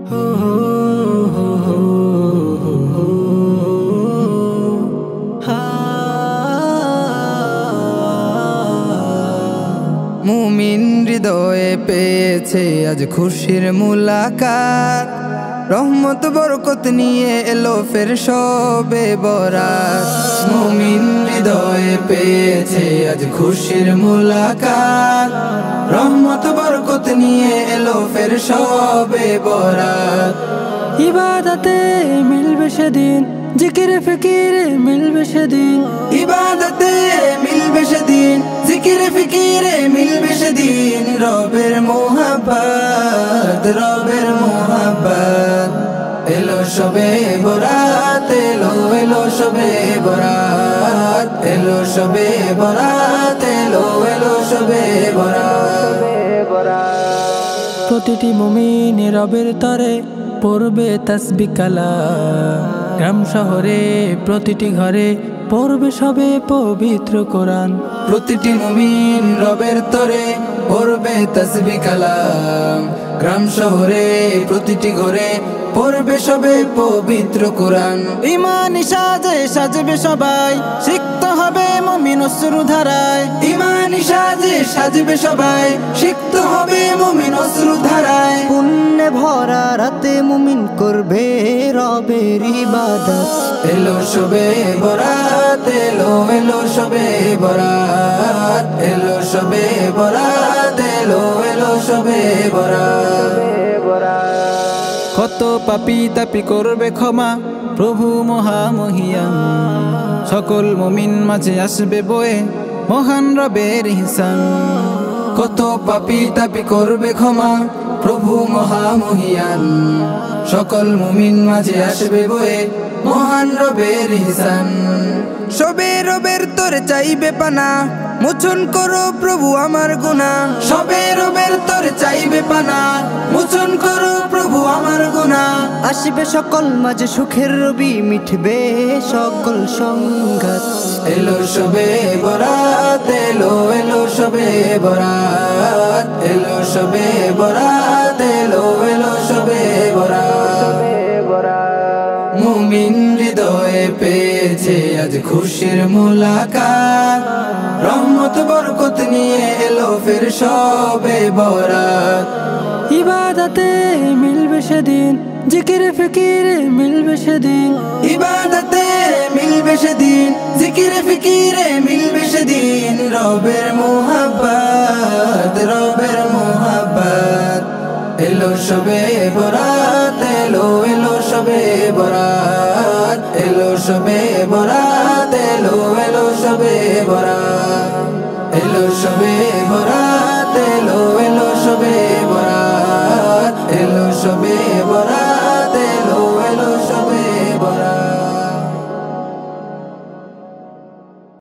মুমিন হৃদয়ে পেয়েছে আজ খুশির মুলাকাত, রহমত বরকত নিয়ে এলো ফের শবে বরাত। মুমিন হৃদয়ে পেয়েছে আজ খুশির মুলাকাত, রহমত বরকত নিয়ে এলো ফের শবে বরাত। ইবাদতে মিলবে সেদিন, জিকিরে ফিকিরে মিলবে সেদিন, ইবাদতে মিলবে সেদিন, জিকিরে ফিকিরে মিলবে সেদিন। রবের মোহাব্বত, রবের মোহাব্বত। এলো শবে বরাত, এলো এলো শবে বরাত, এলো শবে বরাত, এলো এলো শবে বরাত। প্রতিটি মুমিন রবের তরে পড়বে তাসবিহ কালাম, গ্রাম শহরে প্রতিটি ঘরে পড়বে সবে পবিত্র কোরআন। প্রতিটি মুমিন রবের তরে পড়বে তাসবিহ কালাম, গ্রাম শহরে প্রতিটি ঘরে পড়বে সবে পবিত্র কোরআন। ইমানি সাজে সাজবে সবাই, শিখতে হবে মুমিন অশ্রু ধারায়। ইমানি সাজে সাজবে সবাই, শিখতে হবে মুমিন অশ্রু ধারায়। পুণ্যে ভরা রাতে মুমিন করবে রবের ইবাদত। এলো শবে বরাত, এলো এলো শবে বরাত, এলো শবে বরাত, এলো এলো শবে বরাত। কত পাপী তাপী করবে ক্ষমা প্রভু মহামহিয়ান, সকল মুমিন মাঝে আসবে বয়ে মহান রবের হিসান। কত পাপী তাপী করবে ক্ষমা প্রভু মহামহিয়ান, সকল মুমিন মাঝে আসবে বয়ে মহান রবের হিসান। সবে রবের তোরে চাইবে পানা, মোচন করো প্রভু আমার গুনাহ। সবে রবের তোরে চাইবে পানা, মোচন করো প্রভু আমার গুনাহ। আসবে সকল মাঝে সুখের রবি, মিটবে সকল সংঘাত। এলো শবে বরাত, এলো এলো শবে বরাত, এলো শবে বরাত, এলো এলো শবে বরাত। মুমিন হৃদয়ে পেয়েছে আজ খুশির মুলাকাত, রহমত বরকত নিয়ে এলো ফের শবে বরাত। ইবাদতে মিলবে সেদিন, জিকিরে ফিকিরে মিলবে সেদিন, ইবাদতে মিলবে সেদিন, জিকিরে ফিকিরে মিলবে সেদিন। রবের মোহাব্বত, রবের মোহাব্বত। এলো শবে বরাত, এলো এলো শবে বরাত, এলো শবে বরাত, এলো এলো শবে বরাত, এলো শবে বরাত, এলো এলো শবে বরাত, এলো শবে